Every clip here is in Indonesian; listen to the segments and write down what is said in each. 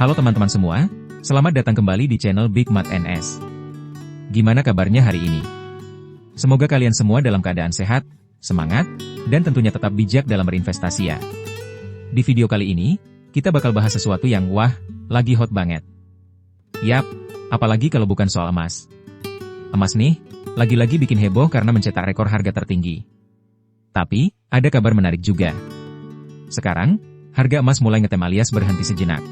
Halo teman-teman semua, selamat datang kembali di channel Big Mat NS. Gimana kabarnya hari ini? Semoga kalian semua dalam keadaan sehat, semangat, dan tentunya tetap bijak dalam berinvestasi ya. Di video kali ini, kita bakal bahas sesuatu yang lagi hot banget. Yap, apalagi kalau bukan soal emas. Emas nih, lagi-lagi bikin heboh karena mencetak rekor harga tertinggi. Tapi, ada kabar menarik juga. Sekarang, harga emas mulai ngetem alias berhenti sejenak.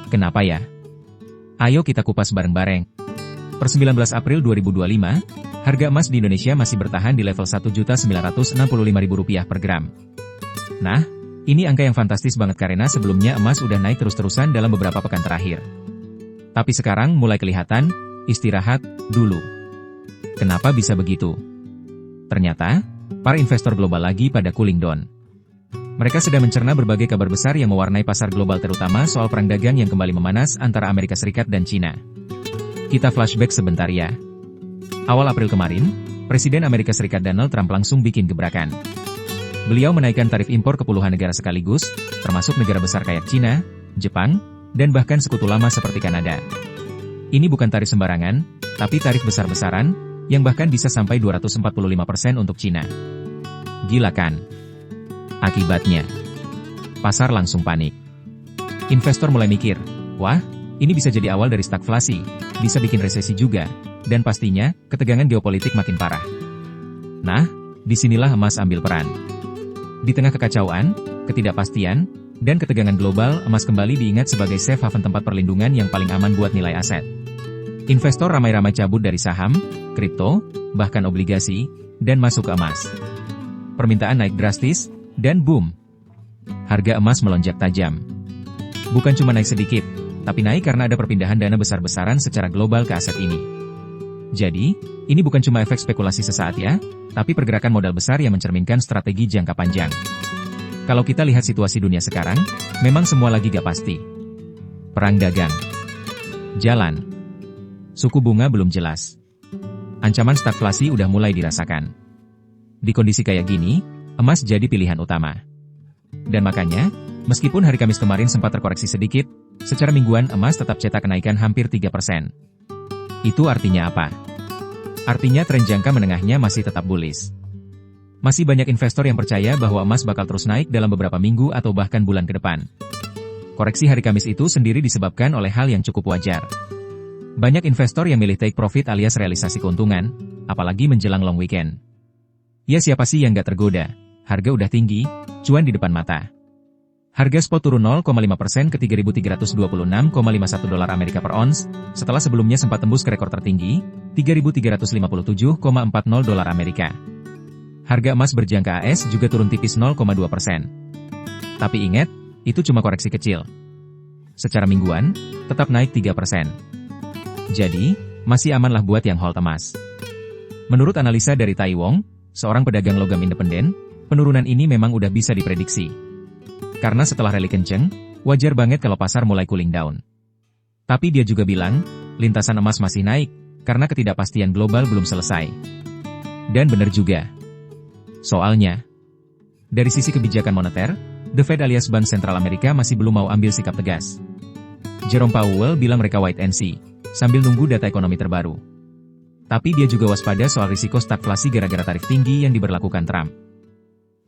Kenapa ya? Ayo kita kupas bareng-bareng. Per 19 April 2025, harga emas di Indonesia masih bertahan di level Rp1.965.000 per gram. Nah, ini angka yang fantastis banget karena sebelumnya emas udah naik terus-terusan dalam beberapa pekan terakhir. Tapi sekarang mulai kelihatan, istirahat dulu. Kenapa bisa begitu? Ternyata, para investor global lagi pada cooling down. Mereka sedang mencerna berbagai kabar besar yang mewarnai pasar global terutama soal perang dagang yang kembali memanas antara Amerika Serikat dan Cina. Kita flashback sebentar ya. Awal April kemarin, Presiden Amerika Serikat Donald Trump langsung bikin gebrakan. Beliau menaikkan tarif impor ke puluhan negara sekaligus, termasuk negara besar kayak Cina, Jepang, dan bahkan sekutu lama seperti Kanada. Ini bukan tarif sembarangan, tapi tarif besar-besaran, yang bahkan bisa sampai 245% untuk Cina. Gila kan? Akibatnya, pasar langsung panik. Investor mulai mikir, ini bisa jadi awal dari stagflasi, bisa bikin resesi juga, dan pastinya, ketegangan geopolitik makin parah. Nah, disinilah emas ambil peran. Di tengah kekacauan, ketidakpastian, dan ketegangan global, emas kembali diingat sebagai safe haven tempat perlindungan yang paling aman buat nilai aset. Investor ramai-ramai cabut dari saham, kripto, bahkan obligasi, dan masuk ke emas. Permintaan naik drastis, dan boom, harga emas melonjak tajam. Bukan cuma naik sedikit, tapi naik karena ada perpindahan dana besar-besaran secara global ke aset ini. Jadi, ini bukan cuma efek spekulasi sesaat ya, tapi pergerakan modal besar yang mencerminkan strategi jangka panjang. Kalau kita lihat situasi dunia sekarang, memang semua lagi gak pasti. Perang dagang jalan, suku bunga belum jelas, ancaman stagflasi udah mulai dirasakan. Di kondisi kayak gini, emas jadi pilihan utama. Dan makanya, meskipun hari Kamis kemarin sempat terkoreksi sedikit, secara mingguan emas tetap cetak kenaikan hampir 3%. Itu artinya apa? Artinya tren jangka menengahnya masih tetap bullish. Masih banyak investor yang percaya bahwa emas bakal terus naik dalam beberapa minggu atau bahkan bulan ke depan. Koreksi hari Kamis itu sendiri disebabkan oleh hal yang cukup wajar. Banyak investor yang milih take profit alias realisasi keuntungan, apalagi menjelang long weekend. Ya siapa sih yang gak tergoda? Harga udah tinggi, cuan di depan mata. Harga spot turun 0,5% ke $3.326,51 Amerika per ons, setelah sebelumnya sempat tembus ke rekor tertinggi, $3.357,40 Amerika. Harga emas berjangka AS juga turun tipis 0,2%. Tapi ingat, itu cuma koreksi kecil. Secara mingguan, tetap naik 3%. Jadi, masih amanlah buat yang hold emas. Menurut analisa dari Tai Wong, seorang pedagang logam independen, penurunan ini memang udah bisa diprediksi. Karena setelah rally kenceng, wajar banget kalau pasar mulai cooling down. Tapi dia juga bilang, lintasan emas masih naik, karena ketidakpastian global belum selesai. Dan benar juga. Soalnya, dari sisi kebijakan moneter, The Fed alias Bank Sentral Amerika masih belum mau ambil sikap tegas. Jerome Powell bilang mereka wait and see, sambil nunggu data ekonomi terbaru. Tapi dia juga waspada soal risiko stagflasi gara-gara tarif tinggi yang diberlakukan Trump.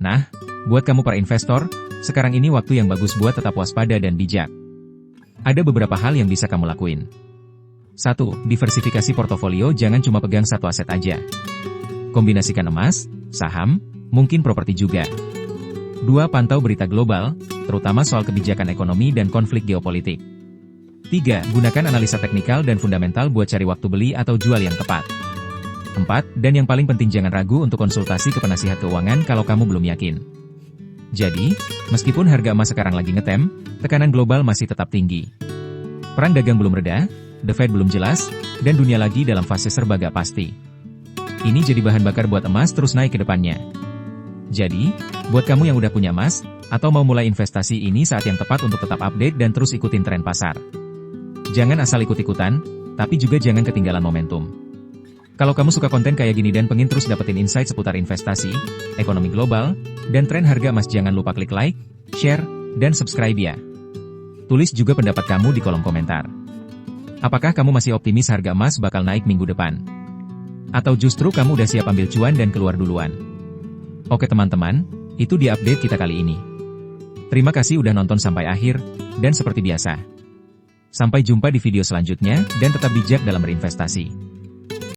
Nah, buat kamu para investor, sekarang ini waktu yang bagus buat tetap waspada dan bijak. Ada beberapa hal yang bisa kamu lakuin. 1. Diversifikasi portofolio, jangan cuma pegang satu aset aja. Kombinasikan emas, saham, mungkin properti juga. 2. Pantau berita global, terutama soal kebijakan ekonomi dan konflik geopolitik. 3. Gunakan analisa teknikal dan fundamental buat cari waktu beli atau jual yang tepat. 4. Dan yang paling penting jangan ragu untuk konsultasi ke penasihat keuangan kalau kamu belum yakin. Jadi, meskipun harga emas sekarang lagi ngetem, tekanan global masih tetap tinggi. Perang dagang belum reda, The Fed belum jelas, dan dunia lagi dalam fase serba gak pasti. Ini jadi bahan bakar buat emas terus naik ke depannya. Jadi, buat kamu yang udah punya emas, atau mau mulai investasi ini saat yang tepat untuk tetap update dan terus ikutin tren pasar. Jangan asal ikut-ikutan, tapi juga jangan ketinggalan momentum. Kalau kamu suka konten kayak gini dan pengen terus dapetin insight seputar investasi, ekonomi global, dan tren harga emas, jangan lupa klik like, share, dan subscribe ya. Tulis juga pendapat kamu di kolom komentar. Apakah kamu masih optimis harga emas bakal naik minggu depan? Atau justru kamu udah siap ambil cuan dan keluar duluan? Oke teman-teman, itu di update kita kali ini. Terima kasih udah nonton sampai akhir, dan seperti biasa, sampai jumpa di video selanjutnya, dan tetap bijak dalam berinvestasi.